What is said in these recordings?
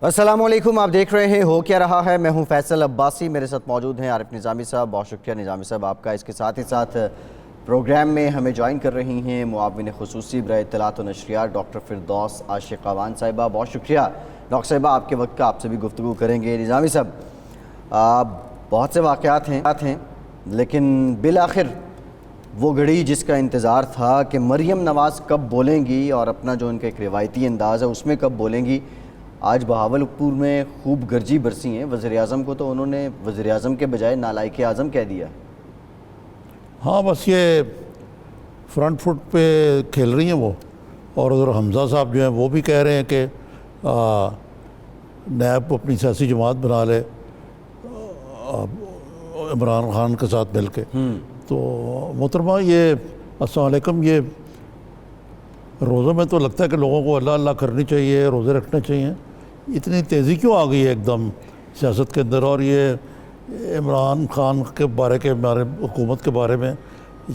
السلام علیکم، آپ دیکھ رہے ہیں ہو کیا رہا ہے۔ میں ہوں فیصل عباسی، میرے ساتھ موجود ہیں عارف نظامی صاحب۔ بہت شکریہ نظامی صاحب آپ کا، اس کے ساتھ ہی ساتھ پروگرام میں ہمیں جوائن کر رہی ہیں معاون خصوصی برائے اطلاعات و نشریات ڈاکٹر فردوس عاشق اعوان صاحبہ۔ بہت شکریہ ڈاکٹر صاحبہ آپ کے وقت کا، آپ سے بھی گفتگو کریں گے۔ نظامی صاحب، بہت سے واقعات ہیں لیکن بالآخر وہ گھڑی جس کا انتظار تھا کہ مریم نواز کب بولیں گی اور اپنا جو ان کا ایک روایتی انداز ہے اس میں کب بولیں گی، آج بہاولپور میں خوب گرجی برسی ہیں۔ وزیراعظم کو تو انہوں نے وزیراعظم کے بجائے نالائق اعظم کہہ دیا۔ ہاں، بس یہ فرنٹ فٹ پہ کھیل رہی ہیں وہ، اور ادھر حمزہ صاحب جو ہیں وہ بھی کہہ رہے ہیں کہ نیب اپنی سیاسی جماعت بنا لے عمران خان کے ساتھ مل کے۔ تو محترمہ، یہ السلام علیکم، یہ روزوں میں تو لگتا ہے کہ لوگوں کو اللہ اللہ کرنی چاہیے، روزے رکھنے چاہیے، اتنی تیزی کیوں آ گئی ہے ایک دم سیاست کے اندر؟ اور یہ عمران خان کے بارے حکومت کے بارے میں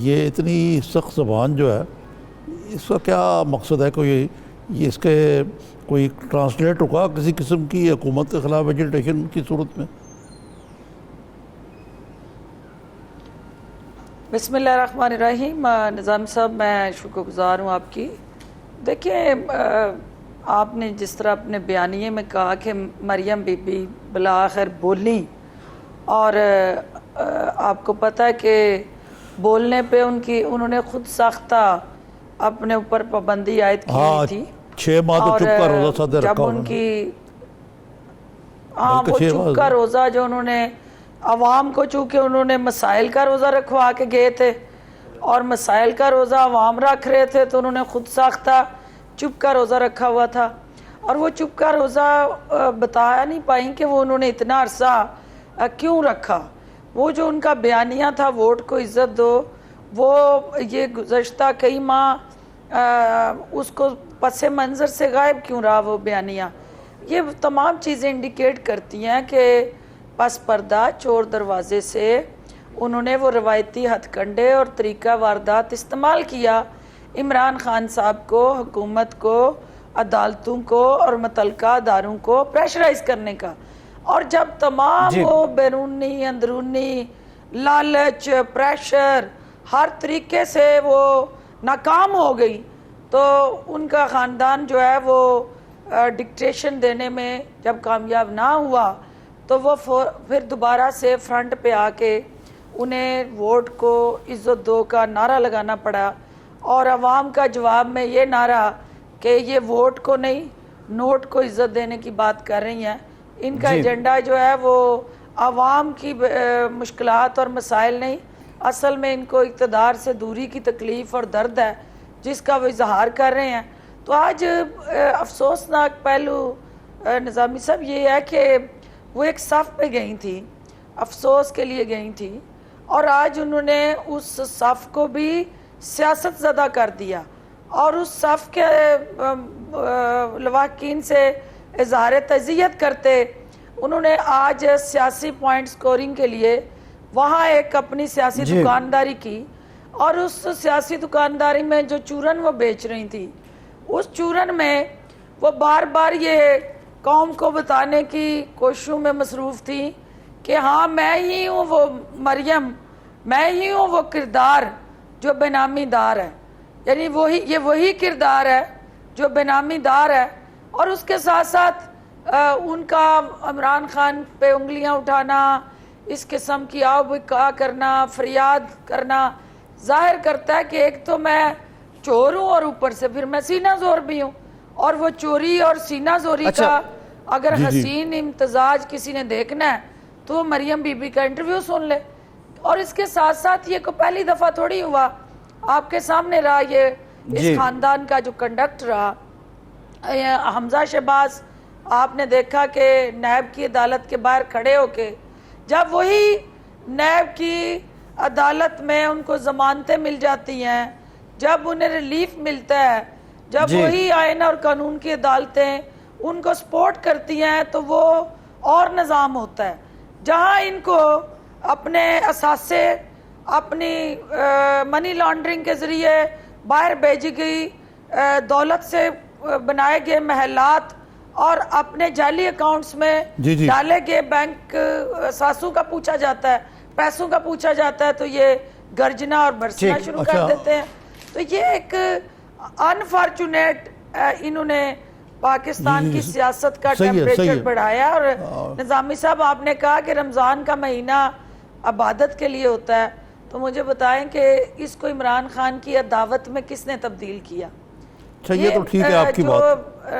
یہ اتنی سخت زبان جو ہے، اس کا کیا مقصد ہے؟ اس کے کوئی ٹرانسلیٹ ہوگا کسی قسم کی حکومت کے خلاف ایجیٹیشن کی صورت میں؟ بسم اللہ الرحمن الرحیم۔ نظام صاحب، میں شکر گزار ہوں آپ کی۔ دیکھیں، آپ نے جس طرح اپنے بیانیے میں کہا کہ مریم بی بی بالآخر بولی، اور آپ کو پتہ ہے کہ بولنے پہ انہوں نے خود ساختہ اپنے اوپر پابندی عائد کی ہوئی تھی۔ 6 ماہ تو چپ کا روزہ صدر رکھا جب ان کی وہ چپ کا روزہ جو انہوں نے عوام کو، چونکہ انہوں نے مسائل کا روزہ رکھوا کے گئے تھے اور مسائل کا روزہ عوام رکھ رہے تھے، تو انہوں نے خود ساختہ چپ کا روزہ رکھا ہوا تھا، اور وہ چپ کا روزہ بتا نہیں پائیں کہ وہ انہوں نے اتنا عرصہ کیوں رکھا۔ وہ جو ان کا بیانیہ تھا ووٹ کو عزت دو، وہ یہ گزشتہ کئی ماہ اس کو پس منظر سے غائب کیوں رہا وہ بیانیہ؟ یہ تمام چیزیں انڈیکیٹ کرتی ہیں کہ پس پردہ چور دروازے سے انہوں نے وہ روایتی ہتھ کنڈے اور طریقہ واردات استعمال کیا عمران خان صاحب کو، حکومت کو، عدالتوں کو اور متعلقہ اداروں کو پریشرائز کرنے کا۔ اور جب تمام وہ بیرونی اندرونی لالچ، پریشر، ہر طریقے سے وہ ناکام ہو گئی، تو ان کا خاندان جو ہے وہ ڈکٹیشن دینے میں جب کامیاب نہ ہوا، تو وہ پھر دوبارہ سے فرنٹ پہ آ کے انہیں ووٹ کو عزت دو کا نعرہ لگانا پڑا، اور عوام کا جواب میں یہ نعرہ کہ یہ ووٹ کو نہیں، نوٹ کو عزت دینے کی بات کر رہی ہیں۔ ان کا ایجنڈا جو ہے وہ عوام کی مشکلات اور مسائل نہیں، اصل میں ان کو اقتدار سے دوری کی تکلیف اور درد ہے جس کا وہ اظہار کر رہے ہیں۔ تو آج افسوسناک پہلو نظامی صاحب یہ ہے کہ وہ ایک صف پہ گئی تھی، افسوس کے لیے گئی تھی، اور آج انہوں نے اس صف کو بھی سیاست زدہ کر دیا، اور اس صف کے لواحقین سے اظہار تعزیت کرتے انہوں نے آج سیاسی پوائنٹ سکورنگ کے لیے وہاں ایک اپنی سیاسی دکانداری کی، اور اس سیاسی دکانداری میں جو چورن وہ بیچ رہی تھی، اس چورن میں وہ بار بار یہ قوم کو بتانے کی کوششوں میں مصروف تھی کہ ہاں میں ہی ہوں وہ مریم، میں ہی ہوں وہ کردار جو بے نامی دار ہے، یعنی یہ وہی کردار ہے جو بے نامی دار ہے۔ اور اس کے ساتھ ساتھ ان کا عمران خان پہ انگلیاں اٹھانا، اس قسم کی آؤ بکا کرنا، فریاد کرنا، ظاہر کرتا ہے کہ ایک تو میں چور ہوں اور اوپر سے پھر میں سینہ زور بھی ہوں، اور وہ چوری اور سینہ زوری کا اگر حسین امتزاج کسی نے دیکھنا ہے تو وہ مریم بی بی کا انٹرویو سن لے۔ اور اس کے ساتھ ساتھ یہ کو پہلی دفعہ تھوڑی ہوا، آپ کے سامنے رہا یہ اس خاندان کا جو کنڈکٹ رہا حمزہ شہباز، آپ نے دیکھا کہ نیب کی عدالت کے باہر کھڑے ہو کے جب وہی نیب کی عدالت میں ان کو ضمانتیں مل جاتی ہیں، جب انہیں ریلیف ملتا ہے، جب وہی آئین اور قانون کی عدالتیں ان کو سپورٹ کرتی ہیں، تو وہ اور نظام ہوتا ہے۔ جہاں ان کو اپنے اثاثے، اپنی منی لانڈرنگ کے ذریعے باہر بھیجی گئی دولت سے بنائے گئے محلات اور اپنے جعلی اکاؤنٹس میں ڈالے کے بینک ساسو کا پوچھا جاتا ہے, پیسوں کا پوچھا جاتا ہے, تو یہ گرجنا اور برسنا شروع کر دیتے ہیں. تو یہ ایک انفارچونیٹ انہوں نے پاکستان کی سیاست کا ٹیمپریچر بڑھایا. اور نظامی صاحب آپ نے کہا کہ رمضان کا مہینہ عبادت کے لیے ہوتا ہے, تو مجھے بتائیں کہ اس کو عمران خان کی دعوت میں کس نے تبدیل کیا؟ یہ تو ٹھیک ہے آپ کی بات. جو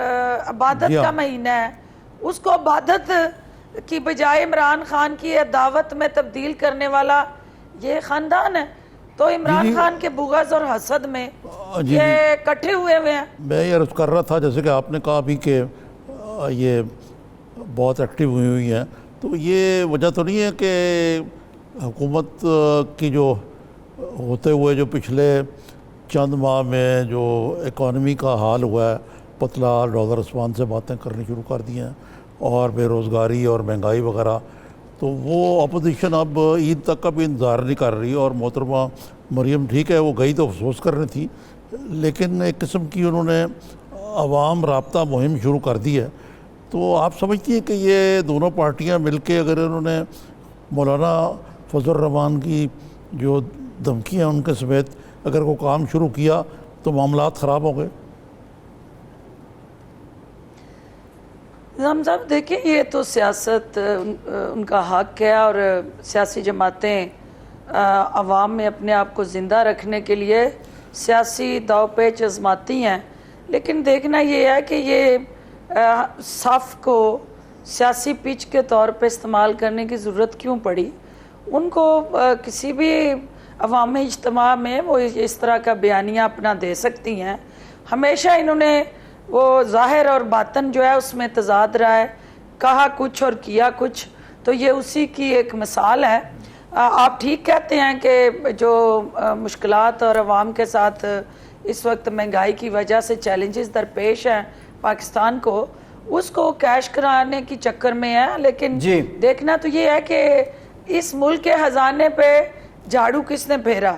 عبادت کا مہینہ ہے اس کو عبادت کی بجائے عمران خان کی دعوت میں تبدیل کرنے والا یہ خاندان ہے. تو عمران خان کے بغض اور حسد میں یہ کٹھے ہوئے ہیں. میں یہ عرض کر رہا تھا جیسے کہ آپ نے کہا بھی کہ یہ بہت ایکٹیو ہوئی ہیں, تو یہ وجہ تو نہیں ہے کہ حکومت کی جو ہوتے ہوئے جو پچھلے چند ماہ میں جو اکانومی کا حال ہوا ہے, پتلا ڈالر اسمان سے باتیں کرنی شروع کر دی ہیں اور بے روزگاری اور مہنگائی وغیرہ, تو وہ اپوزیشن اب عید تک کا بھی انتظار نہیں کر رہی. اور محترمہ مریم ٹھیک ہے وہ گئی تو افسوس کر رہی تھی, لیکن ایک قسم کی انہوں نے عوام رابطہ مہم شروع کر دی ہے. تو آپ سمجھتی ہیں کہ یہ دونوں پارٹیاں مل کے اگر انہوں نے مولانا فضل الرحمان کی جو دھمکیاں ان کے سمیت اگر وہ کام شروع کیا تو معاملات خراب ہو گئے؟ نظام صاحب دیکھیں, یہ تو سیاست ان کا حق ہے, اور سیاسی جماعتیں عوام میں اپنے آپ کو زندہ رکھنے کے لیے سیاسی داؤ پیچ آزماتی ہیں. لیکن دیکھنا یہ ہے کہ یہ صف کو سیاسی پچ کے طور پہ استعمال کرنے کی ضرورت کیوں پڑی. ان کو کسی بھی عوامی اجتماع میں وہ اس طرح کا بیانیہ اپنا دے سکتی ہیں. ہمیشہ انہوں نے وہ ظاہر اور باطن جو ہے اس میں تضاد رہا ہے, کہا کچھ اور کیا کچھ, تو یہ اسی کی ایک مثال ہے. آپ ٹھیک کہتے ہیں کہ جو مشکلات اور عوام کے ساتھ اس وقت مہنگائی کی وجہ سے چیلنجز درپیش ہیں پاکستان کو, اس کو کیش کرانے کی چکر میں ہے. لیکن دیکھنا تو یہ ہے کہ اس ملک کے خزانے پہ جھاڑو کس نے پھیرا.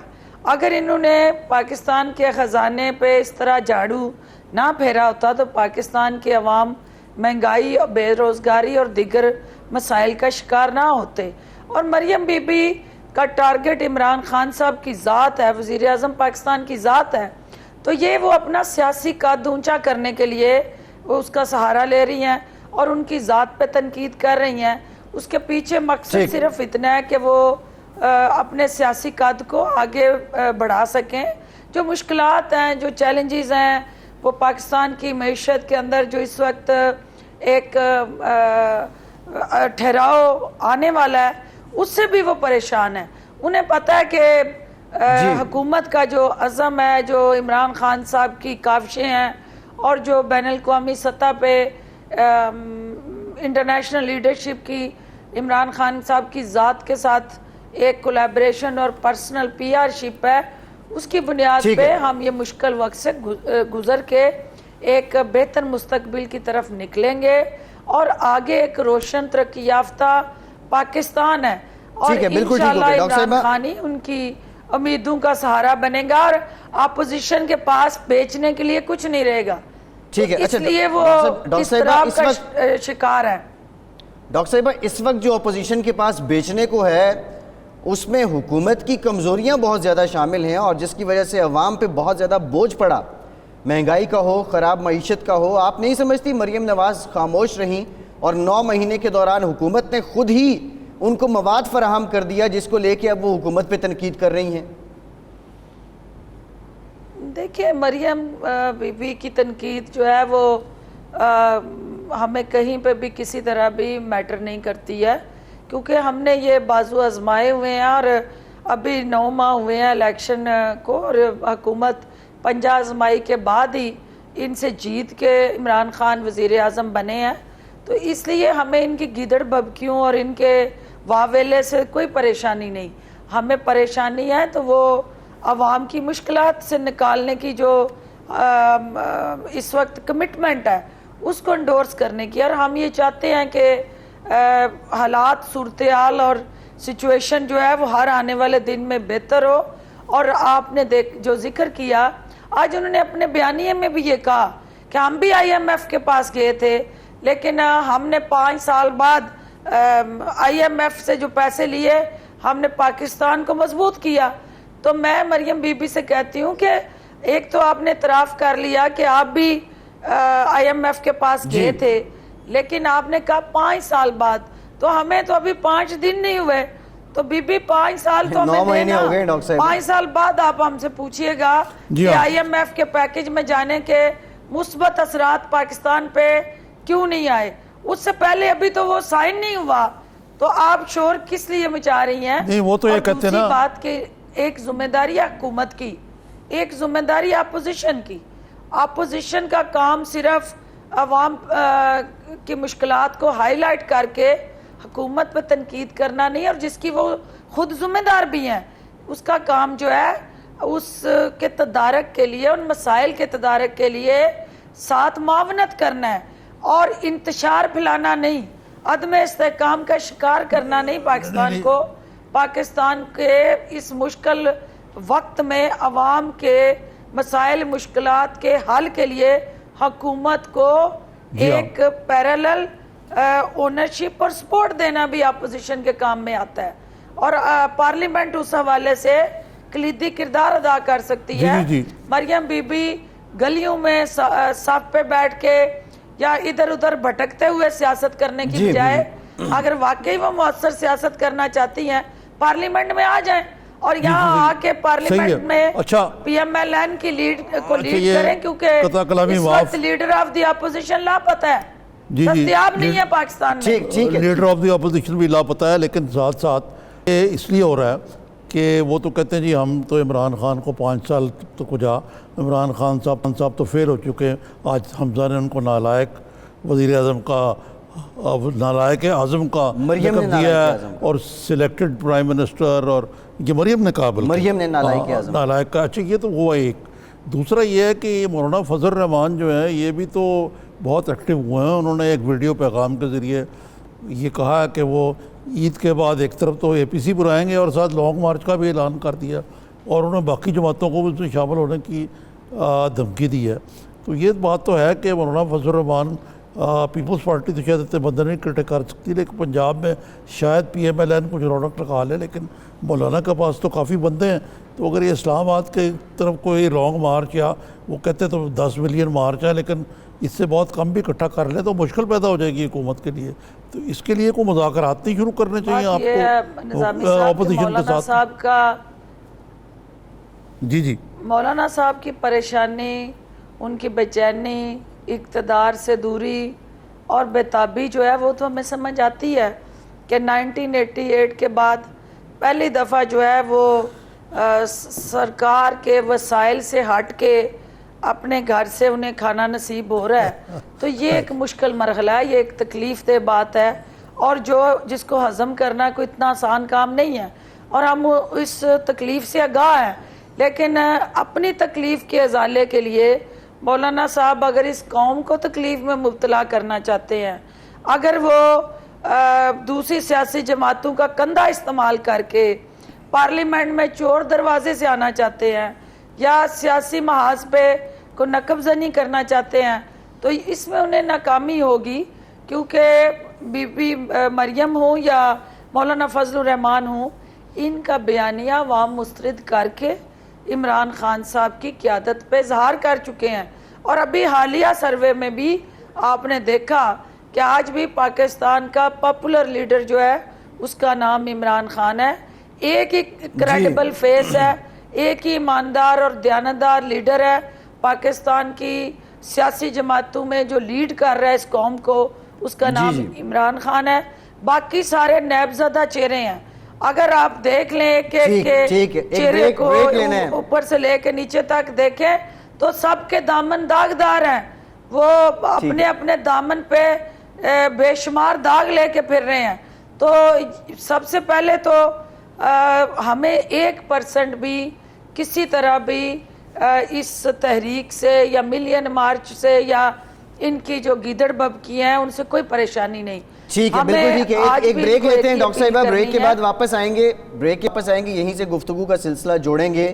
اگر انہوں نے پاکستان کے خزانے پہ اس طرح جھاڑو نہ پھیرا ہوتا تو پاکستان کے عوام مہنگائی اور بے روزگاری اور دیگر مسائل کا شکار نہ ہوتے. اور مریم بی بی کا ٹارگٹ عمران خان صاحب کی ذات ہے, وزیر اعظم پاکستان کی ذات ہے, تو یہ وہ اپنا سیاسی قد اونچا کرنے کے لیے وہ اس کا سہارا لے رہی ہیں اور ان کی ذات پہ تنقید کر رہی ہیں. اس کے پیچھے مقصد صرف اتنا ہے کہ وہ اپنے سیاسی قد کو آگے بڑھا سکیں. جو مشکلات ہیں, جو چیلنجز ہیں, وہ پاکستان کی معیشت کے اندر جو اس وقت ایک ٹھہراؤ آنے والا ہے, اس سے بھی وہ پریشان ہیں. انہیں پتہ ہے کہ حکومت کا جو عزم ہے, جو عمران خان صاحب کی کاوشیں ہیں, اور جو بین الاقوامی سطح پہ انٹرنیشنل لیڈرشپ کی عمران خان صاحب کی ذات کے ساتھ ایک کولیبریشن اور پرسنل پی آر شپ ہے, اس کی بنیاد پہ ہم یہ مشکل وقت سے گزر کے ایک بہتر مستقبل کی طرف نکلیں گے, اور آگے ایک روشن ترقی یافتہ پاکستان ہے. اور انشاءاللہ عمران خان ہی ان کی امیدوں کا سہارا بنے گا, اور اپوزیشن کے پاس بیچنے کے لیے کچھ نہیں رہے گا. اس لیے وہ اضطراب کا شکار ہے. ڈاکٹر صاحبہ, اس وقت جو اپوزیشن کے پاس بیچنے کو ہے اس میں حکومت کی کمزوریاں بہت زیادہ شامل ہیں, اور جس کی وجہ سے عوام پہ بہت زیادہ بوجھ پڑا, مہنگائی کا ہو, خراب معیشت کا ہو. آپ نہیں سمجھتی مریم نواز خاموش رہیں اور 9 مہینے کے دوران حکومت نے خود ہی ان کو مواد فراہم کر دیا جس کو لے کے اب وہ حکومت پہ تنقید کر رہی ہیں؟ دیکھیں, مریم بی بی کی تنقید جو ہے وہ ہمیں کہیں پہ بھی کسی طرح بھی میٹر نہیں کرتی ہے, کیونکہ ہم نے یہ بازو آزمائے ہوئے ہیں, اور ابھی 9 ماہ ہوئے ہیں الیکشن کو, اور حکومت پنجہ آزمائی کے بعد ہی ان سے جیت کے عمران خان وزیر اعظم بنے ہیں. تو اس لیے ہمیں ان کی گیدڑ بھبکیوں اور ان کے واویلے سے کوئی پریشانی نہیں. ہمیں پریشانی ہے تو وہ عوام کی مشکلات سے نکالنے کی جو اس وقت کمٹمنٹ ہے اس کو انڈورس کرنے کی. اور ہم یہ چاہتے ہیں کہ حالات, صورتحال اور سچویشن جو ہے وہ ہر آنے والے دن میں بہتر ہو. اور آپ نے جو ذکر کیا, آج انہوں نے اپنے بیانیے میں بھی یہ کہا کہ ہم بھی IMF کے پاس گئے تھے, لیکن ہم نے 5 سال بعد IMF سے جو پیسے لیے ہم نے پاکستان کو مضبوط کیا. تو میں مریم بی بی سے کہتی ہوں کہ ایک تو آپ نے اعتراف کر لیا کہ آپ بھی IMF کے پاس گئے تھے، لیکن آپ نے کہا 5 سال بعد. تو ہمیں تو ابھی 5 دن نہیں ہوئے، تو بی بی 5 سال تو ہمیں 9 مہینے ہو گئے ڈاکٹر صاحب. 5 سال بعد آپ ہم سے پوچھئے گا کہ IMF کے پیکج میں جانے کے مثبت اثرات پاکستان پہ کیوں نہیں آئے. اس سے پہلے ابھی تو وہ سائن نہیں ہوا، تو آپ شور کس لیے مچا رہی ہیں؟ نہیں وہ تو یہ کہتے ہیں نا، دوسری بات کہ ایک ذمہ داری حکومت کی، ایک ذمہ داری اپوزیشن کی. اپوزیشن کا کام صرف عوام کی مشکلات کو ہائی لائٹ کر کے حکومت پہ تنقید کرنا نہیں، اور جس کی وہ خود ذمہ دار بھی ہیں، اس کا کام جو ہے اس کے تدارک کے لیے، ان مسائل کے تدارک کے لیے ساتھ معاونت کرنا ہے، اور انتشار پھیلانا نہیں، عدم استحکام کا شکار کرنا نہیں پاکستان کو. پاکستان کے اس مشکل وقت میں عوام کے مسائل مشکلات کے حل کے لیے حکومت کو ایک پیرالل اونرشپ اور سپورٹ دینا بھی اپوزیشن کے کام میں آتا ہے، اور پارلیمنٹ اس حوالے سے کلیدی کردار ادا کر سکتی ہے. مریم بی بی گلیوں میں صف پہ بیٹھ کے یا ادھر ادھر بھٹکتے ہوئے سیاست کرنے کی بجائے اگر واقعی وہ مؤثر سیاست کرنا چاہتی ہیں پارلیمنٹ میں آ جائیں، اور یہاں آ کے پارلیمنٹ میں PMLN کی لیڈ کریں، کیونکہ اس وقت لیڈر آف دی اپوزیشن لاپتہ ہے، دستیاب نہیں ہے پاکستان میں. لیڈر آف دی اپوزیشن بھی لاپتہ ہے، لیکن ساتھ ساتھ یہ اس لیے ہو رہا ہے کہ وہ تو کہتے ہیں جی ہم تو عمران خان کو 5 سال تو کجا، عمران خان صاحب تو فیل ہو چکے ہیں. آج حمزہ نے ان کو نالائق وزیر اعظم کا، نالائق اعظم کا لقب دیا ہے، اور سلیکٹڈ پرائم منسٹر، اور یہ مریم نے کہا، مریم نے نالائق کا. اچھا یہ تو ہوا ایک. دوسرا یہ ہے کہ مولانا فضل الرحمان جو ہیں یہ بھی تو بہت ایکٹیو ہوئے ہیں. انہوں نے ایک ویڈیو پیغام کے ذریعے یہ کہا ہے کہ وہ عید کے بعد ایک طرف تو APC بلائیں گے اور ساتھ لانگ مارچ کا بھی اعلان کر دیا، اور انہوں نے باقی جماعتوں کو بھی اس میں شامل ہونے کی دھمکی دی ہے. تو یہ بات تو ہے کہ مولانا فضل الرحمان پیپلز پارٹی تو شاید اتنے بندے نہیں کرٹک کر سکتی، لیکن پنجاب میں شاید PMLN کچھ رونق لگا لے، لیکن مولانا کے پاس تو کافی بندے ہیں. تو اگر یہ اسلام آباد کے طرف کوئی لانگ مارچ، یا وہ کہتے تو 10 ملین مارچ ہے، لیکن اس سے بہت کم بھی اکٹھا کر لیں تو مشکل پیدا ہو جائے گی حکومت کے لیے. تو اس کے لیے کوئی مذاکرات نہیں شروع کرنے چاہیے آپ کو اپوزیشن کے ساتھ. جی مولانا صاحب کی پریشانی، ان کی بے چینی، اقتدار سے دوری اور بےتابی جو ہے وہ تو ہمیں سمجھ آتی ہے کہ 1988 کے بعد پہلی دفعہ جو ہے وہ سرکار کے وسائل سے ہٹ کے اپنے گھر سے انہیں کھانا نصیب ہو رہا ہے. تو یہ ایک مشکل مرحلہ ہے، یہ ایک تکلیف دہ بات ہے، اور جس کو ہضم کرنا کوئی اتنا آسان کام نہیں ہے، اور ہم اس تکلیف سے آگاہ ہیں. لیکن اپنی تکلیف کے ازالے کے لیے مولانا صاحب اگر اس قوم کو تکلیف میں مبتلا کرنا چاہتے ہیں، اگر وہ دوسری سیاسی جماعتوں کا کندھا استعمال کر کے پارلیمنٹ میں چور دروازے سے آنا چاہتے ہیں، یا سیاسی محاذ پہ کو نقب زنی کرنا چاہتے ہیں، تو اس میں انہیں ناکامی ہوگی. کیونکہ بی بی مریم ہوں یا مولانا فضل الرحمان ہوں، ان کا بیانیہ عوام مسترد کر کے عمران خان صاحب کی قیادت پہ اظہار کر چکے ہیں. اور ابھی حالیہ سروے میں بھی آپ نے دیکھا کہ آج بھی پاکستان کا پاپولر لیڈر جو ہے اس کا نام عمران خان ہے. ایک ہی کریڈیبل فیس ہے، ایک ہی ایماندار اور دیانتدار لیڈر ہے پاکستان کی سیاسی جماعتوں میں جو لیڈ کر رہا ہے اس قوم کو، اس کا نام عمران خان ہے. باقی سارے نیب زدہ چہرے ہیں. اگر آپ دیکھ لیں کہ چہرے کو اوپر سے لے کے نیچے تک دیکھیں تو سب کے دامن داغدار ہیں، وہ اپنے اپنے دامن پہ بے شمار داغ لے کے پھر رہے ہیں. تو سب سے پہلے تو ہمیں 1% بھی کسی طرح بھی اس تحریک سے یا ملین مارچ سے یا ان کی جو گیدڑ ببکی ہیں ان سے کوئی پریشانی نہیں. ٹھیک ہے، بالکل ٹھیک ہے. ایک بریک لیتے ہیں ڈاکٹر صاحبہ، بریک کے بعد واپس آئیں گے، یہیں سے گفتگو کا سلسلہ جوڑیں گے.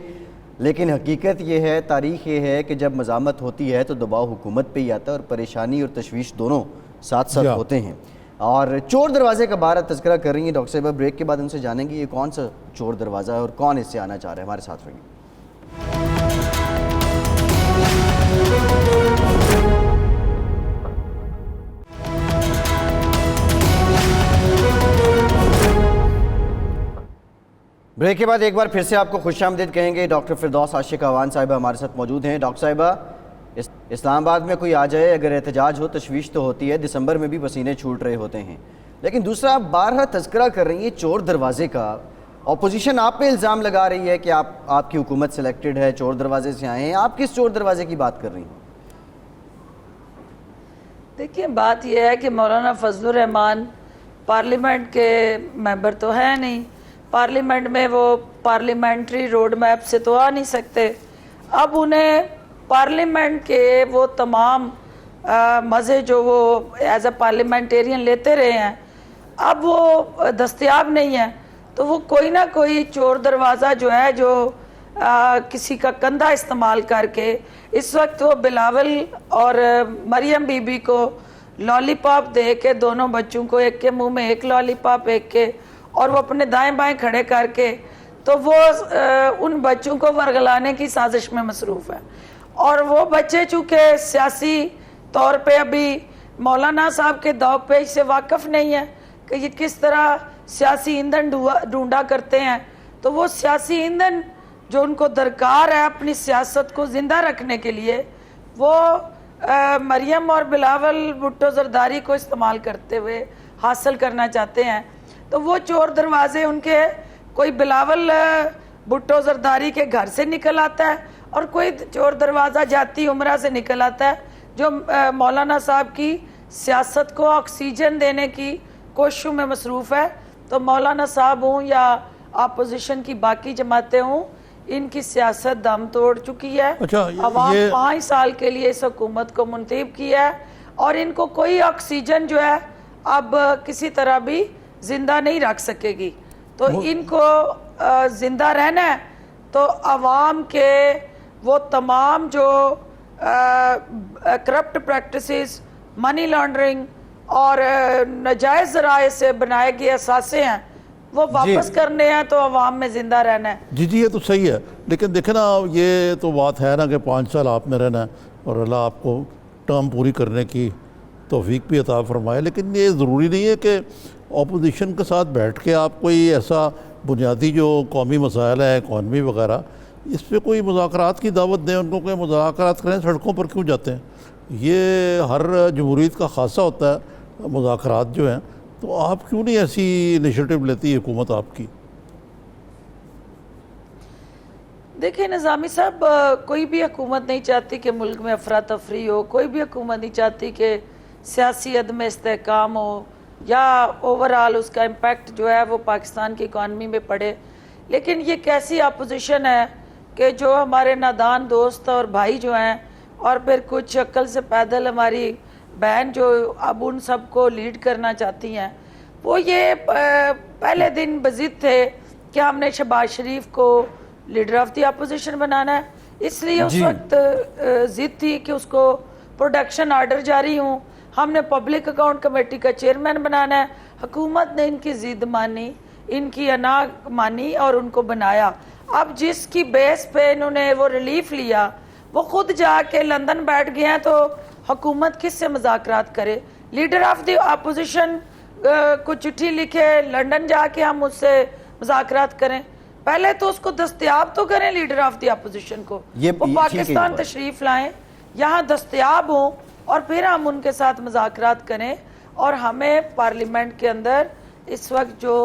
لیکن حقیقت یہ ہے، تاریخ یہ ہے کہ جب مزاحمت ہوتی ہے تو دباؤ حکومت پہ ہی آتا ہے، اور پریشانی اور تشویش دونوں ساتھ ساتھ ہوتے ہیں. اور چور دروازے کا بارہ تذکرہ کر رہی ہیں ڈاکٹر صاحبہ. بریک کے بعد ان سے جانیں گے یہ کون سا چور دروازہ ہے اور کون اس سے آنا چاہ رہا ہے. ہمارے ساتھ رہیے. بریک کے بعد ایک بار پھر سے آپ کو خوش آمدید کہیں گے. ڈاکٹر فردوس عاشق اعوان صاحبہ ہمارے ساتھ موجود ہیں. ڈاکٹر صاحبہ اسلام آباد میں کوئی آ جائے اگر احتجاج ہو تشویش تو ہوتی ہے, دسمبر میں بھی پسینے چھوٹ رہے ہوتے ہیں, لیکن دوسرا آپ بارہا تذکرہ کر رہی ہیں چور دروازے کا. اپوزیشن آپ پہ الزام لگا رہی ہے کہ آپ کی حکومت سلیکٹڈ ہے, چور دروازے سے آئے ہیں. آپ کس چور دروازے کی بات کر رہی ہیں؟ دیکھیں بات یہ ہے کہ مولانا فضل الرحمان پارلیمنٹ کے ممبر تو ہیں نہیں, پارلیمنٹ میں وہ پارلیمنٹری روڈ میپ سے تو آ نہیں سکتے. اب انہیں پارلیمنٹ کے وہ تمام مزے جو وہ ایز اے پارلیمنٹیرین لیتے رہے ہیں اب وہ دستیاب نہیں ہیں, تو وہ کوئی نہ کوئی چور دروازہ جو ہے جو کسی کا کندھا استعمال کر کے اس وقت وہ بلاول اور مریم بی بی کو لالی پاپ دے کے, دونوں بچوں کو ایک کے منہ میں ایک لالی پاپ ایک کے, اور وہ اپنے دائیں بائیں کھڑے کر کے تو وہ ان بچوں کو ورگلانے کی سازش میں مصروف ہے. اور وہ بچے چونکہ سیاسی طور پہ ابھی مولانا صاحب کے داؤ پیچ سے واقف نہیں ہے کہ یہ کس طرح سیاسی ایندھن ڈھونڈا کرتے ہیں, تو وہ سیاسی ایندھن جو ان کو درکار ہے اپنی سیاست کو زندہ رکھنے کے لیے وہ مریم اور بلاول بھٹو زرداری کو استعمال کرتے ہوئے حاصل کرنا چاہتے ہیں. تو وہ چور دروازے ان کے کوئی بلاول بھٹو زرداری کے گھر سے نکل آتا ہے اور کوئی چور دروازہ جاتی عمرہ سے نکل آتا ہے جو مولانا صاحب کی سیاست کو آکسیجن دینے کی کوششوں میں مصروف ہے. تو مولانا صاحب ہوں یا اپوزیشن کی باقی جماعتیں ہوں, ان کی سیاست دم توڑ چکی ہے. عوام 5 سال کے لیے اس حکومت کو منتخب کیا ہے اور ان کو کوئی آکسیجن جو ہے اب کسی طرح بھی زندہ نہیں رکھ سکے گی. تو ان کو زندہ رہنا ہے تو عوام کے وہ تمام جو کرپٹ پریکٹسز, منی لانڈرنگ اور ناجائز ذرائع سے بنائے گئے اثاثے ہیں وہ واپس کرنے ہیں, تو عوام میں زندہ رہنا ہے. جی یہ تو صحیح ہے, لیکن دیکھیں نا یہ تو بات ہے نا کہ 5 سال آپ میں رہنا ہے اور اللہ آپ کو ٹرم پوری کرنے کی توفیق بھی عطا فرمائے. لیکن یہ ضروری نہیں ہے کہ اپوزیشن کے ساتھ بیٹھ کے آپ کوئی ایسا بنیادی جو قومی مسائل ہیں اکانومی وغیرہ اس پہ کوئی مذاکرات کی دعوت دیں, ان کو کوئی مذاکرات کریں. سڑکوں پر کیوں جاتے ہیں؟ یہ ہر جمہوریت کا خاصہ ہوتا ہے مذاکرات جو ہیں, تو آپ کیوں نہیں ایسی انیشیٹو لیتی حکومت آپ کی؟ دیکھیں نظامی صاحب, کوئی بھی حکومت نہیں چاہتی کہ ملک میں افراتفری ہو, کوئی بھی حکومت نہیں چاہتی کہ سیاسی عدم استحکام ہو یا اوورآل اس کا امپیکٹ جو ہے وہ پاکستان کی اکانومی میں پڑے. لیکن یہ کیسی اپوزیشن ہے کہ جو ہمارے نادان دوست اور بھائی جو ہیں اور پھر کچھ عقل سے پیدل ہماری بہن جو اب ان سب کو لیڈ کرنا چاہتی ہیں, وہ یہ پہلے دن بضد تھے کہ ہم نے شہباز شریف کو لیڈر آف دی اپوزیشن بنانا ہے, اس لیے اس وقت ضد تھی کہ اس کو پروڈکشن آرڈر جاری ہوں, ہم نے پبلک اکاؤنٹ کمیٹی کا چیئرمین بنانا ہے. حکومت نے ان کی ضد مانی, ان کی انا مانی اور ان کو بنایا. اب جس کی بیس پہ انہوں نے وہ ریلیف لیا وہ خود جا کے لندن بیٹھ گئے ہیں, تو حکومت کس سے مذاکرات کرے؟ لیڈر آف دی اپوزیشن کو چٹھی لکھے لندن جا کے ہم اس سے مذاکرات کریں, پہلے تو اس کو دستیاب تو کریں لیڈر آف دی اپوزیشن کو, وہ پاکستان تشریف لائیں, یہاں دستیاب ہوں اور پھر ہم ان کے ساتھ مذاکرات کریں. اور ہمیں پارلیمنٹ کے اندر اس وقت جو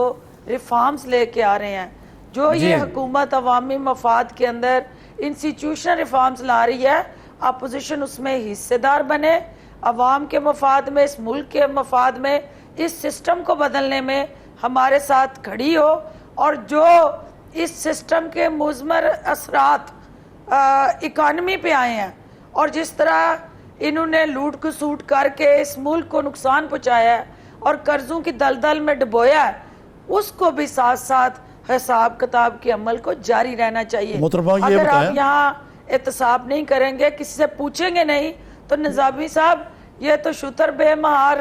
ریفارمز لے کے آ رہے ہیں, جو یہ حکومت عوامی مفاد کے اندر انسٹیٹیوشنل ریفارمز لا رہی ہے, اپوزیشن اس میں حصے دار بنے, عوام کے مفاد میں, اس ملک کے مفاد میں, اس سسٹم کو بدلنے میں ہمارے ساتھ کھڑی ہو. اور جو اس سسٹم کے مضمر اثرات اکانومی پہ آئے ہیں اور جس طرح انہوں نے لوٹ کسوٹ کر کے اس ملک کو نقصان پہنچایا ہے اور قرضوں کی دلدل میں ڈبویا ہے, اس کو بھی ساتھ ساتھ حساب کتاب کے عمل کو جاری رہنا چاہیے. اگر آپ یہاں احتساب نہیں کریں گے, کسی سے پوچھیں گے نہیں, تو نظامی صاحب یہ تو شتر بے مہار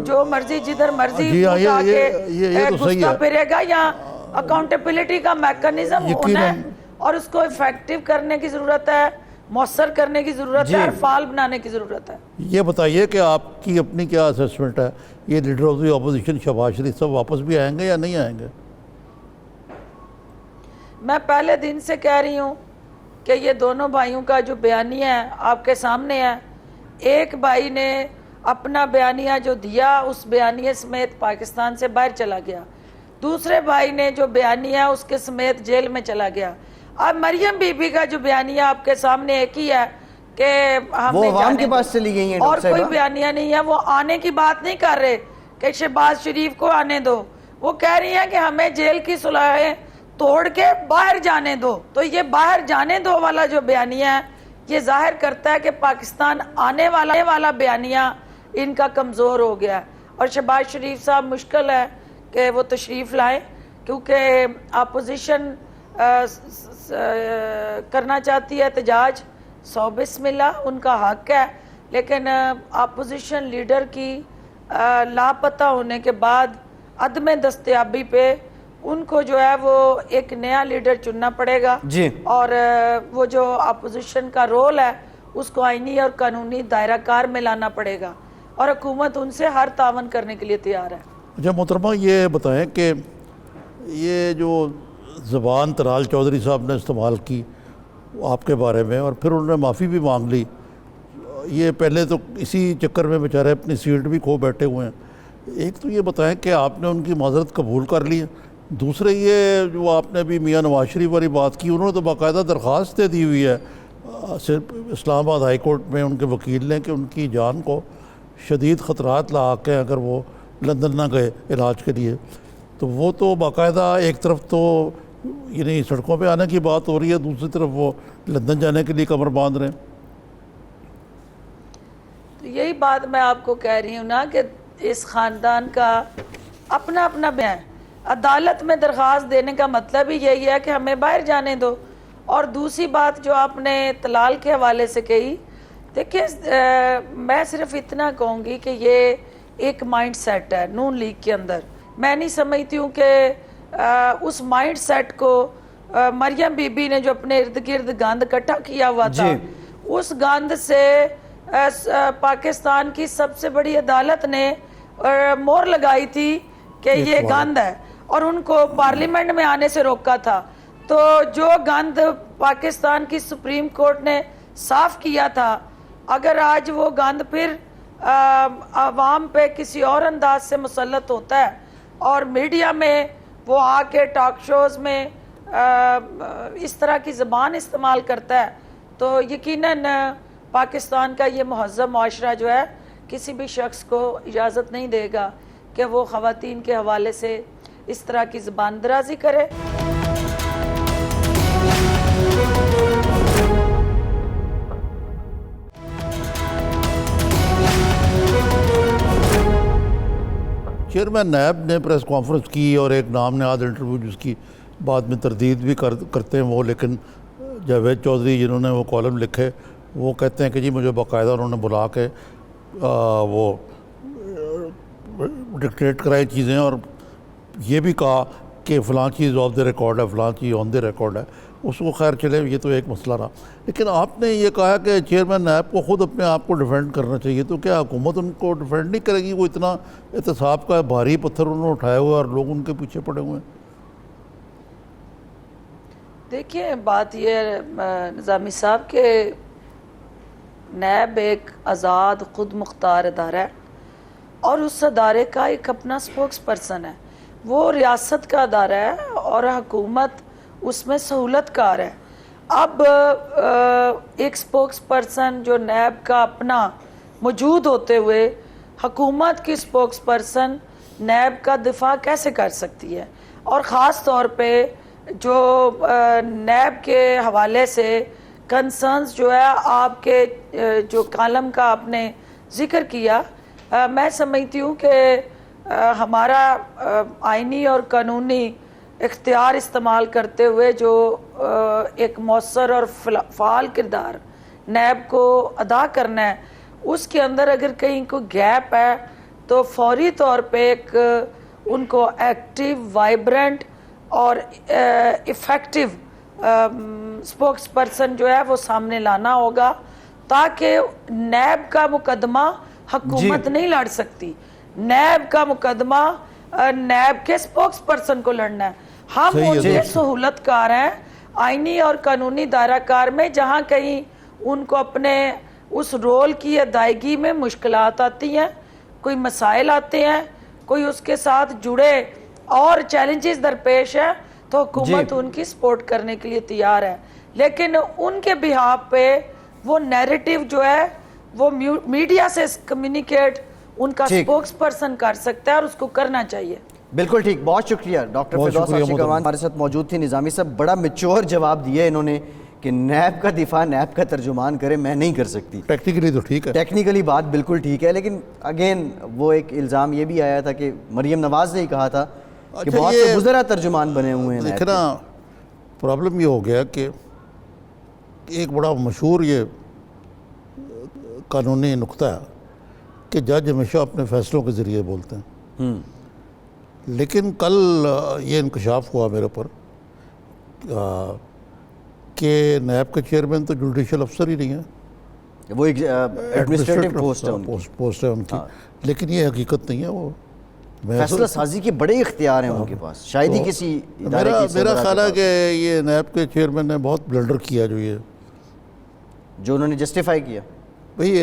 جو مرضی جدھر مرضی جی ہاں، اٹھا یہ تو صحیح گھستا ہے۔ پھرے گا. یا اکاؤنٹیبلٹی کا میکنزم ہونا ہے اور اس کو افیکٹو کرنے کی ضرورت ہے, مؤثر کرنے کی ضرورت ہے اور فعال بنانے کی ضرورت ہے. یہ بتائیے کہ آپ کی اپنی کیا اسیسمنٹ ہے, یہ leader of the opposition Shahbaz Sharif sahab واپس بھی آئیں گے یا نہیں آئیں گے؟ میں پہلے دن سے کہہ رہی ہوں کہ یہ دونوں بھائیوں کا جو بیانیہ ہے آپ کے سامنے ہے. ایک بھائی نے اپنا بیانیہ جو دیا اس بیانیے سمیت پاکستان سے باہر چلا گیا, دوسرے بھائی نے جو بیانیہ اس کے سمیت جیل میں چلا گیا. اب مریم بی بی کا جو بیانیہ آپ کے سامنے ایک ہی ہے کہ ہم وہ نے عوام جانے کے پاس چلی گئی ہیں اور ڈاکٹر کوئی صاحبہ. بیانیہ نہیں ہے. وہ آنے کی بات نہیں کر رہے کہ شہباز شریف کو آنے دو, وہ کہہ رہی ہیں کہ ہمیں جیل کی صلاحیں توڑ کے باہر جانے دو. تو یہ باہر جانے دو والا جو بیانیہ ہے یہ ظاہر کرتا ہے کہ پاکستان آنے والا بیانیہ ان کا کمزور ہو گیا. اور شہباز شریف صاحب مشکل ہے کہ وہ تشریف لائیں کیونکہ اپوزیشن کرنا چاہتی ہے احتجاج. سو بسم اللہ ان کا حق ہے, لیکن اپوزیشن لیڈر کی لاپتہ ہونے کے بعد عدم دستیابی پہ ان کو جو ہے وہ ایک نیا لیڈر چننا پڑے گا. جی اور وہ جو اپوزیشن کا رول ہے اس کو آئینی اور قانونی دائرہ کار میں لانا پڑے گا اور حکومت ان سے ہر تعاون کرنے کے لیے تیار ہے. اچھا محترمہ, یہ بتائیں کہ یہ جو زبان طلال چودھری صاحب نے استعمال کی آپ کے بارے میں اور پھر انہوں نے معافی بھی مانگ لی, یہ پہلے تو اسی چکر میں بیچارے اپنی سیٹ بھی کھو بیٹھے ہوئے ہیں. ایک تو یہ بتائیں کہ آپ نے ان کی معذرت قبول کر لی ہے, دوسرے یہ جو آپ نے بھی میاں نواز شریف والی بات کی, انہوں نے تو باقاعدہ درخواست دے دی ہوئی ہے صرف اسلام آباد ہائی کورٹ میں ان کے وکیل نے کہ ان کی جان کو شدید خطرات لاحق ہیں اگر وہ لندن نہ گئے علاج کے لیے. تو وہ تو باقاعدہ ایک طرف تو یعنی سڑکوں پہ آنے کی بات ہو رہی ہے, دوسری طرف وہ لندن جانے کے لیے کمر باندھ رہے ہیں. تو یہی بات میں آپ کو کہہ رہی ہوں نا کہ اس خاندان کا اپنا اپنا بیان ہے. عدالت میں درخواست دینے کا مطلب ہی یہی ہے کہ ہمیں باہر جانے دو. اور دوسری بات جو آپ نے طلال کے حوالے سے کہی, دیکھیں میں صرف اتنا کہوں گی کہ یہ ایک مائنڈ سیٹ ہے نون لیگ کے اندر. میں نہیں سمجھتی ہوں کہ اس مائنڈ سیٹ کو مریم بی بی نے جو اپنے ارد گرد گند اکٹھا کیا ہوا تھا اس گند سے پاکستان کی سب سے بڑی عدالت نے مہر لگائی تھی کہ یہ گند ہے اور ان کو پارلیمنٹ میں آنے سے روکا تھا. تو جو گند پاکستان کی سپریم کورٹ نے صاف کیا تھا, اگر آج وہ گند پھر عوام پہ کسی اور انداز سے مسلط ہوتا ہے اور میڈیا میں وہ آ کے ٹاک شوز میں اس طرح کی زبان استعمال کرتا ہے, تو یقیناً پاکستان کا یہ مہذب معاشرہ جو ہے کسی بھی شخص کو اجازت نہیں دے گا کہ وہ خواتین کے حوالے سے اس طرح کی زبان درازی کرے. چیئرمین نیب نے پریس کانفرنس کی اور ایک نام نہاد انٹرویو جس کی بعد میں تردید بھی کرتے ہیں وہ, لیکن جاوید چودھری جنہوں نے وہ کالم لکھے وہ کہتے ہیں کہ جی مجھے باقاعدہ انہوں نے بلا کے وہ ڈکٹیٹ کرائی چیزیں اور یہ بھی کہا کہ فلاں چیز آف دا ریکارڈ ہے, فلاں چیز آن دا ریکارڈ ہے. اس کو خیر چلے یہ تو ایک مسئلہ رہا, لیکن آپ نے یہ کہا کہ چیئرمین نیب کو خود اپنے آپ کو ڈیفینڈ کرنا چاہیے. تو کیا حکومت ان کو ڈیفینڈ نہیں کرے گی؟ وہ اتنا احتساب کا بھاری پتھر انہوں نے اٹھائے ہوئے اور لوگ ان کے پیچھے پڑے ہوئے ہیں. دیکھیے بات یہ نظامی صاحب کہ نیب ایک آزاد خود مختار ادارہ ہے اور اس ادارے کا ایک اپنا سپوکس پرسن ہے. وہ ریاست کا ادارہ ہے اور حکومت اس میں سہولت کار ہے. اب ایک سپوکس پرسن جو نیب کا اپنا موجود ہوتے ہوئے حکومت کی سپوکس پرسن نیب کا دفاع کیسے کر سکتی ہے؟ اور خاص طور پہ جو نیب کے حوالے سے کنسرنز جو ہے آپ کے جو کالم کا آپ نے ذکر کیا, میں سمجھتی ہوں کہ ہمارا آئینی اور قانونی اختیار استعمال کرتے ہوئے جو ایک مؤثر اور فعال کردار نیب کو ادا کرنا ہے اس کے اندر اگر کہیں کوئی گیپ ہے تو فوری طور پہ ایک ان کو ایکٹیو، وائبرنٹ اور افیکٹو اسپوکس پرسن جو ہے وہ سامنے لانا ہوگا، تاکہ نیب کا مقدمہ حکومت نہیں لڑ سکتی، نیب کا مقدمہ نیب کے اسپوکس پرسن کو لڑنا ہے. ہم ان کے سہولت کار ہیں آئینی اور قانونی دائرہ کار میں، جہاں کہیں ان کو اپنے اس رول کی ادائیگی میں مشکلات آتی ہیں، کوئی مسائل آتے ہیں، کوئی اس کے ساتھ جڑے اور چیلنجز درپیش ہیں، تو حکومت ان کی سپورٹ کرنے کے لیے تیار ہے. لیکن ان کے بہاف پہ وہ نیریٹو جو ہے وہ میڈیا سے کمیونیکیٹ ان کا سپوکس پرسن کر سکتا ہے، اور اس کو کرنا چاہیے. بالکل ٹھیک، بہت شکریہ. ڈاکٹر فردوس عاشق اوان ہمارے ساتھ موجود تھی. نظامی صاحب بڑا میچور جواب دیا انہوں نے کہ نیب کا دفاع نیب کا ترجمان کرے، میں نہیں کر سکتی. ٹیکنیکلی تو ٹھیک ہے، ٹیکنیکلی بات بالکل ٹھیک ہے، لیکن اگین وہ ایک الزام یہ بھی آیا تھا کہ مریم نواز نے ہی کہا تھا کہ بہت سے وزراء ترجمان بنے ہوئے ہیں. دیکھنا پرابلم یہ ہو گیا کہ ایک بڑا مشہور یہ قانونی نقطہ ہے کہ جج ہمیشہ اپنے فیصلوں کے ذریعے بولتے ہیں. لیکن کل یہ انکشاف ہوا میرے اوپر کہ نیب کے چیئرمین تو جوڈیشل افسر ہی نہیں ہے، وہ ایڈمنسٹریٹو پوسٹ ہے ان کی، لیکن یہ حقیقت نہیں ہے. وہ فیصلہ سازی کے بڑے اختیار ہیں ان کے پاس، شاید ہی کسی ادارے کی. میرا خیال ہے کہ یہ نیب کے چیئرمین نے بہت بلنڈر کیا جو انہوں نے جسٹیفائی کیا. بھئی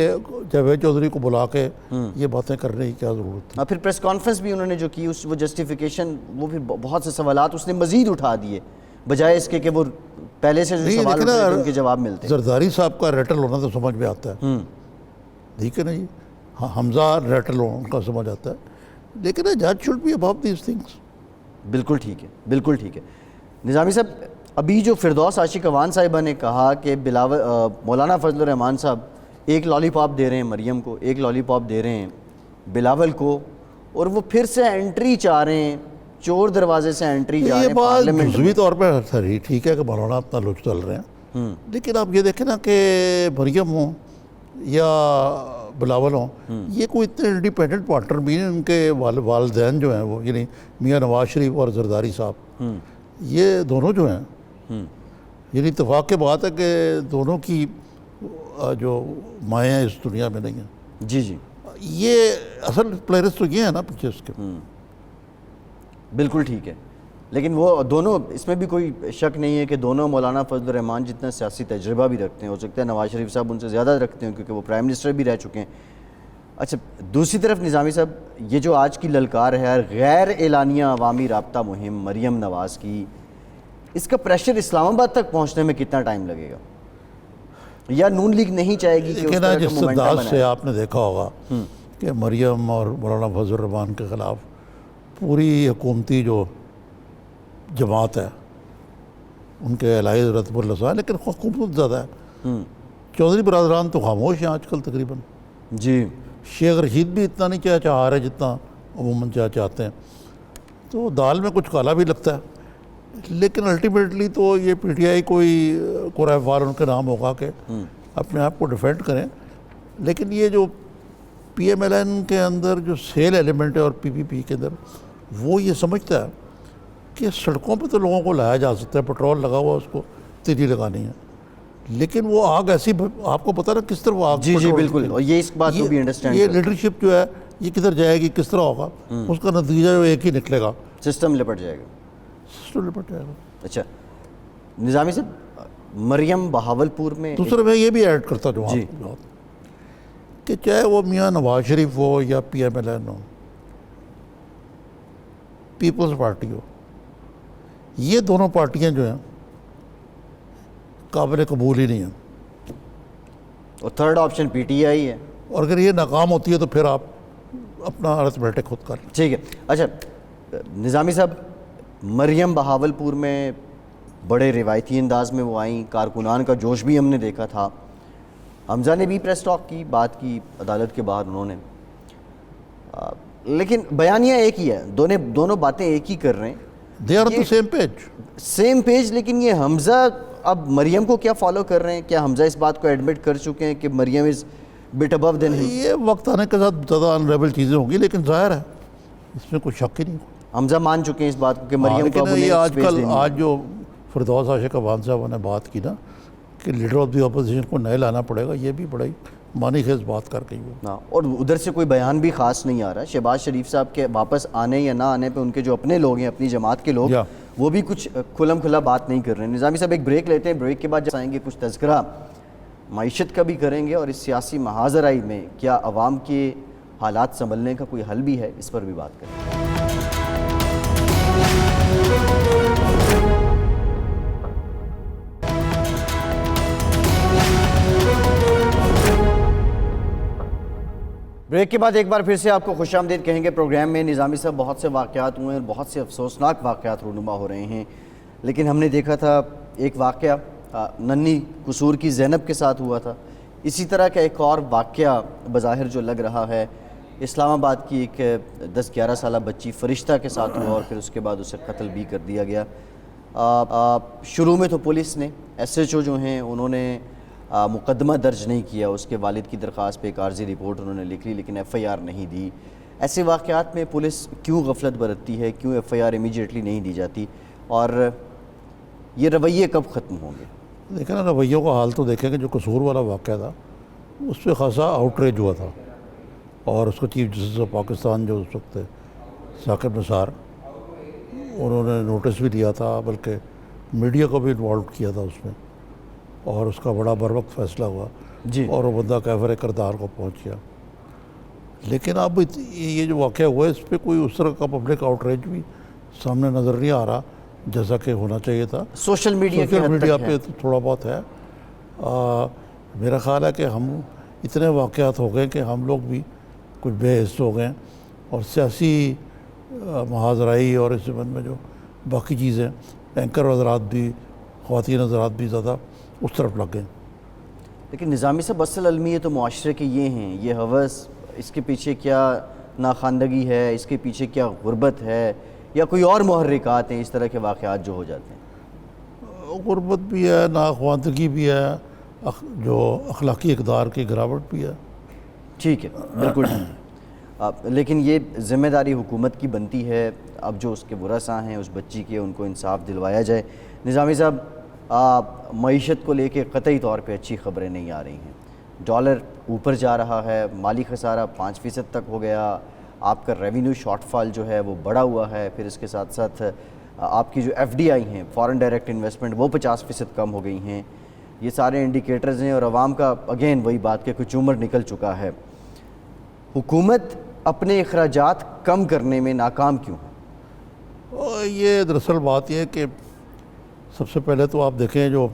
جاوید چودھری کو بلا کے یہ باتیں کرنے کی کیا ضرورت تھی. پھر پریس کانفرنس بھی انہوں نے جو کی، وہ جسٹیفیکیشن، وہ پھر بہت سے سوالات اس نے مزید اٹھا دیے بجائے اس کے کہ وہ پہلے سے جو سوال اٹھے ان کے جواب ملتے. زرداری صاحب کا ریٹل ہونا تو سمجھ میں آتا ہے، ٹھیک ہے نا جی، حمزہ ریٹل ہونا ان کا سمجھ آتا ہے، لیکن جج should be about these things. بالکل ٹھیک ہے، بالکل ٹھیک ہے. نظامی صاحب ابھی جو فردوس عاشق اوان صاحبہ نے کہا کہ مولانا فضل الرحمان صاحب ایک لالی پاپ دے رہے ہیں مریم کو، ایک لالی پاپ دے رہے ہیں بلاول کو، اور وہ پھر سے انٹری چاہ رہے ہیں، چور دروازے سے انٹری چاہ رہے ہیں پارلیمنٹ میں. جزوی طور پہ صحیح ٹھیک ہے کہ مولانا اپنا لوچ چل رہے ہیں، لیکن آپ یہ دیکھیں نا کہ مریم ہوں یا بلاول ہوں، یہ کوئی اتنے انڈیپینڈنٹ پارٹنر بھی ہیں. ان کے والدین جو ہیں وہ یعنی میاں نواز شریف اور زرداری صاحب، یہ دونوں جو ہیں، یعنی اتفاق کے بات ہے کہ دونوں کی جو مائیں اس دنیا میں نہیں ہیں. جی جی، یہ اصل پلیئرز تو یہ ہیں نا پیچھے اس کے. بالکل ٹھیک ہے، لیکن وہ دونوں، اس میں بھی کوئی شک نہیں ہے کہ دونوں مولانا فضل الرحمان جتنا سیاسی تجربہ بھی رکھتے ہیں، ہو سکتا ہے نواز شریف صاحب ان سے زیادہ رکھتے ہیں کیونکہ وہ پرائم منسٹر بھی رہ چکے ہیں. اچھا، دوسری طرف نظامی صاحب یہ جو آج کی للکار ہے غیر اعلانیہ عوامی رابطہ مہم مریم نواز کی، اس کا پریشر اسلام آباد تک پہنچنے میں کتنا ٹائم لگے گا؟ یا نون لیگ نہیں چاہے گی کہ اس طرح کا جس مومنٹم انداز بنائے؟ سے آپ نے دیکھا ہوگا کہ مریم اور مولانا فضل الرحمان کے خلاف پوری حکومتی جو جماعت ہے، ان کے الائز رتب اللہ، لیکن حکومت زیادہ ہے. چودھری برادران تو خاموش ہیں آج کل تقریباً. جی، شیخ رشید بھی اتنا نہیں چاہ رہے جتنا عموماً چاہتے ہیں. تو دال میں کچھ کالا بھی لگتا ہے، لیکن الٹیمیٹلی تو یہ پی ٹی آئی کوئی قرائے فال ان کا نام ہوگا کہ اپنے آپ کو ڈیفینڈ کریں. لیکن یہ جو پی ایم ایل این کے اندر جو سیل ایلیمنٹ ہے اور پی پی پی کے اندر، وہ یہ سمجھتا ہے کہ سڑکوں پہ تو لوگوں کو لایا جا سکتا ہے، پٹرول لگا ہوا اس کو تیزی لگانی ہے، لیکن وہ آگ ایسی، آپ کو پتہ نا کس طرح وہ آگ. جی جی بالکل، اور یہ اس بات کو بھی انڈرسٹینڈ، یہ لیڈرشپ جو ہے یہ کدھر جائے گی، کس طرح ہوگا، اس کا نتیجہ جو ایک ہی نکلے گا، سسٹم لپٹ جائے گا. اچھا نظامی صاحب، مریم بہاولپور میں دوسرے میں یہ بھی ایڈ کرتا جو کہ چاہے وہ میاں نواز شریف ہو یا پی ایم ایل این ہو، پیپلز پارٹی ہو، یہ دونوں پارٹیاں جو ہیں قابل قبول ہی نہیں ہیں. اور third option P T I ہے، اور اگر یہ ناکام ہوتی ہے تو پھر آپ اپنا ارتھمیٹک خود کر لیں. ٹھیک ہے. اچھا نظامی صاحب، مریم بہاولپور میں بڑے روایتی انداز میں وہ آئیں، کارکنان کا جوش بھی ہم نے دیکھا تھا. حمزہ نے بھی پریس ٹاک کی، بات کی عدالت کے باہر انہوں نے، لیکن بیانیہ ایک ہی ہے، دونوں باتیں ایک ہی کر رہے ہیں. They are on the same page. لیکن یہ حمزہ اب مریم کو کیا فالو کر رہے ہیں؟ کیا حمزہ اس بات کو ایڈمٹ کر چکے ہیں کہ مریم از bit above than him. یہ وقت آنے کے ساتھ زیادہ انریبل چیزیں ہوں گی، لیکن ظاہر ہے اس میں کوئی شک ہی نہیں. حمزہ مان چکے ہیں اس بات کو کہ مریم کو اب لیکن یہ آج انہیں کل آج جو فردوس عاشق افغان صاحب نے بات کی نا کہ لیڈر آف دی اپوزیشن کو نئے لانا پڑے گا، یہ بھی بڑا ہی معنی خیز بات کر گئی وہ. اور ادھر سے کوئی بیان بھی خاص نہیں آ رہا. شہباز شریف صاحب کے واپس آنے یا نہ آنے پہ ان کے جو اپنے لوگ ہیں، اپنی جماعت کے لوگ، وہ بھی کچھ کھلم کھلا بات نہیں کر رہے ہیں. نظامی صاحب ایک بریک لیتے ہیں، بریک کے بعد جب آئیں گے کچھ تذکرہ معیشت کا بھی کریں گے، اور اس سیاسی محاذرائی میں کیا عوام کے حالات سنبھلنے کا کوئی حل بھی ہے، اس پر بھی بات کریں گے. بریک کے بعد ایک بار پھر سے آپ کو خوش آمدید کہیں گے پروگرام میں. نظامی صاحب بہت سے واقعات ہوئے ہیں اور بہت سے افسوسناک واقعات رونما ہو رہے ہیں، لیکن ہم نے دیکھا تھا ایک واقعہ ننھی قصور کی زینب کے ساتھ ہوا تھا. اسی طرح کا ایک اور واقعہ بظاہر جو لگ رہا ہے اسلام آباد کی ایک 10-11 سالہ بچی فرشتہ کے ساتھ ہوا، اور پھر اس کے بعد اسے قتل بھی کر دیا گیا. شروع میں تو پولیس نے SHO جو ہیں انہوں نے مقدمہ درج نہیں کیا، اس کے والد کی درخواست پہ ایک عارضی رپورٹ انہوں نے لکھ لی، لیکن FIR نہیں دی. ایسے واقعات میں پولیس کیوں غفلت برتتی ہے، کیوں FIR امیجیٹلی نہیں دی جاتی، اور یہ رویے کب ختم ہوں گے؟ دیکھیں نا رویوں کا حال تو دیکھیں کہ جو قصور والا واقعہ تھا اس پہ خاصا آؤٹریج ہوا تھا، اور اس کو چیف جسٹس آف پاکستان جو اس وقت تھے ثاقب نثار، انہوں نے نوٹس بھی دیا تھا، بلکہ میڈیا کو بھی انوالو کیا تھا اس میں، اور اس کا بڑا بروقت فیصلہ ہوا جی. اور وہ بندہ کیفر کردار کو پہنچ گیا. لیکن اب یہ جو واقعہ ہوا ہے اس پہ کوئی اس طرح کا پبلک آؤٹریج بھی سامنے نظر نہیں آ رہا جیسا کہ ہونا چاہیے تھا. سوشل میڈیا پہ تو تھوڑا بہت ہے. میرا خیال ہے کہ ہم اتنے واقعات ہو گئے کہ ہم لوگ بھی کچھ بے حس ہو گئے، اور سیاسی محاذرائی اور اس زمین میں جو باقی چیزیں اینکر حضرات بھی، خواتین حضرات بھی زیادہ اس طرف لگ گئے. لیکن نظامی صاحب اصل المیہ تو معاشرے کے یہ ہیں، یہ ہوس، اس کے پیچھے کیا ناخواندگی ہے، اس کے پیچھے کیا غربت ہے، یا کوئی اور محرکات ہیں اس طرح کے واقعات جو ہو جاتے ہیں؟ غربت بھی ہے، ناخواندگی بھی ہے، جو اخلاقی اقدار کی گراوٹ بھی ہے. ٹھیک ہے، بالکل. لیکن یہ ذمہ داری حکومت کی بنتی ہے اب جو اس کے ورثاء ہیں اس بچی کے، ان کو انصاف دلوایا جائے. نظامی صاحب معیشت کو لے کے قطعی طور پہ اچھی خبریں نہیں آ رہی ہیں. ڈالر اوپر جا رہا ہے، مالی خسارہ 5% تک ہو گیا، آپ کا ریونیو شارٹ فال جو ہے وہ بڑا ہوا ہے، پھر اس کے ساتھ ساتھ آپ کی جو FDI ہیں فارن ڈائریکٹ انویسٹمنٹ وہ 50% کم ہو گئی ہیں. یہ سارے انڈیکیٹرز ہیں، اور عوام کا اگین وہی بات کہ کچھ عمر نکل چکا ہے. حکومت اپنے اخراجات کم کرنے میں ناکام کیوں ہے؟ یہ دراصل بات یہ ہے کہ سب سے پہلے تو آپ دیکھیں جو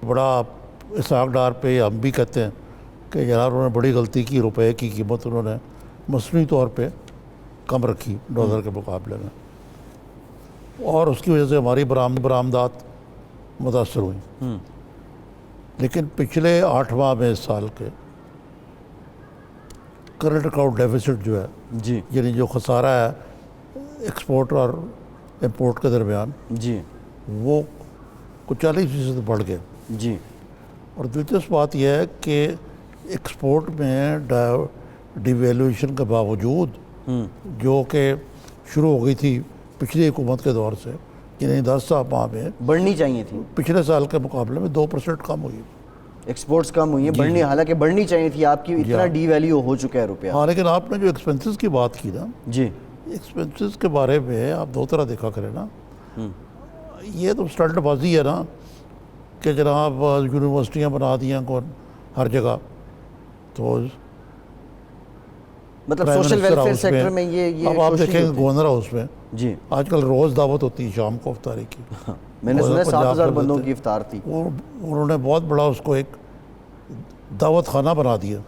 بڑا اسحاق ڈار پہ ہم بھی کہتے ہیں کہ یار انہوں نے بڑی غلطی کی، روپے کی قیمت انہوں نے مصنوعی طور پہ کم رکھی ڈالر کے مقابلے میں، اور اس کی وجہ سے ہماری برآمدات متاثر ہوئیں. لیکن پچھلے 8 ماہ میں اس سال کے کرنٹ اکاؤنٹ ڈیفیسٹ جو ہے جی یعنی جو خسارہ ہے ایکسپورٹ اور امپورٹ کے درمیان، جی وہ کچھ 40% بڑھ گئے. جی. اور دلچسپ بات یہ ہے کہ ایکسپورٹ میں ڈی ویلیویشن کے باوجود جو کہ شروع ہو گئی تھی پچھلی حکومت کے دور سے، یعنی 10 ماہ میں بڑھنی چاہیے تھی، پچھلے سال کے مقابلے میں 2% کم ہوئی. ایکسپورٹس کم ہوئی ہیں، بڑھنی حالانکہ بڑھنی چاہیے تھی، آپ کی اتنا ڈی ویلیو ہو چکا ہے روپیہ. ہاں، لیکن آپ نے جو ایکسپینسز کی بات کی نا، جی ایکسپینسز کے بارے میں آپ دو طرح دیکھا کریں نا. یہ تو اسٹنٹ بازی ہے نا کہ جناب یونیورسٹیاں بنا دیا ہر جگہ، تو مطلب سوشل ویلفیئر سیکٹر میں یہ اب آپ دیکھیں گورنر ہاؤس میں جی آج کل روز دعوت ہوتی ہے شام کو افطاری کی. میں نے سنا 7,000 بندوں کی افطار تھی. انہوں نے بہت بڑا اس کو ایک دعوت خانہ بنا دیا.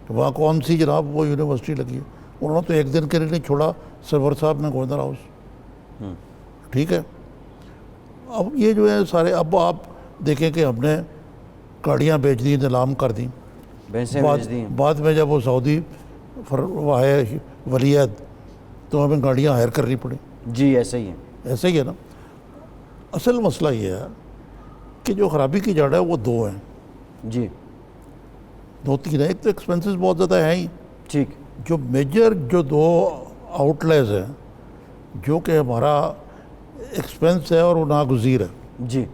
وہاں کون سی جناب وہ یونیورسٹی لگی ہے، انہوں نے تو ایک دن کے لیے نہیں چھوڑا سرور صاحب نے گورنر ہاؤس. ٹھیک ہے، اب یہ جو ہے سارے، اب آپ دیکھیں کہ ہم نے گاڑیاں بیچ دی، نیلام کر دیں، بعد میں جب وہ سعودی ولی عہد تو ہمیں گاڑیاں ہائر کرنی پڑیں. جی ایسے ہی ہے، ایسے ہی ہے نا. اصل مسئلہ یہ ہے کہ جو خرابی کی جڑ ہے وہ دو ہیں. جی دو تین ہیں. ایک تو ایکسپینسز بہت زیادہ ہیں ہی. ٹھیک. جو میجر جو دو آؤٹ لیز ہیں جو کہ ہمارا ایکسپینس ہے اور وہ ناگزیر ہے, جی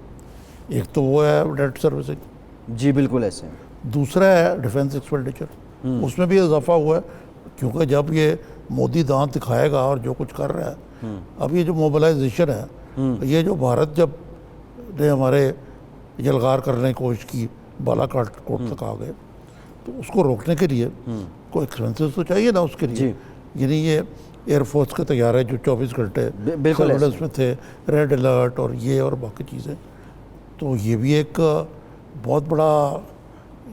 ایک تو وہ ہے ڈیٹ سروسنگ, جی بالکل ایسے ہیں. دوسرا ہے ڈیفینس ایکسپینڈیچر. اس میں بھی اضافہ ہوا ہے کیونکہ جب یہ مودی دانت دکھائے گا اور جو کچھ کر رہا ہے, اب یہ جو موبلائزیشن ہے, یہ جو بھارت جب نے ہمارے یلغار کرنے کی کوشش کی, بالا کوٹ تک آ گئے, تو اس کو روکنے کے لیے کوئی ایکسپینسز تو چاہیے نا اس کے لیے. یعنی یہ ایئر فورس کے طیارے جو 24 گھنٹے سرویلنس میں تھے, ریڈ الرٹ اور یہ اور باقی چیزیں, تو یہ بھی ایک بہت بڑا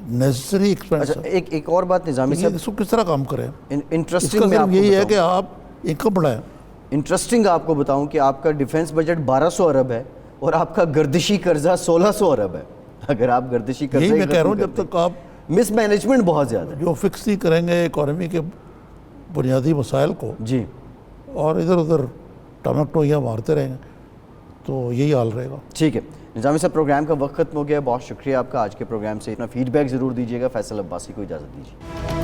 نیسسری ایکسپینس ہے. ایک اور بات نظامی صاحب, اس کو کس طرح کام کریں؟ اس کا انٹرسٹنگ میں صرف یہی ہے کہ آپ انکم بڑھائیں. انٹرسٹنگ آپ کو بتاؤں کہ آپ کا ڈیفنس بجٹ 1200 ارب ہے اور آپ کا گردشی قرضہ 1600 ارب ہے. اگر آپ گردشی قرضہ یہی میں کہہ رہا ہوں, جب تک آپ مس مینجمنٹ بہت زیادہ ہے. جو فکس نہیں کریں گے اکانومی کے بنیادی مسائل کو, جی اور ادھر ادھر ٹمک ٹوئیاں مارتے رہیں گے, تو یہی حال رہے گا. ٹھیک ہے نظامی صاحب, پروگرام کا وقت ختم ہو گیا. بہت شکریہ آپ کا. آج کے پروگرام سے اپنا فیڈ بیک ضرور دیجیے گا. فیصل عباسی کو اجازت دیجیے.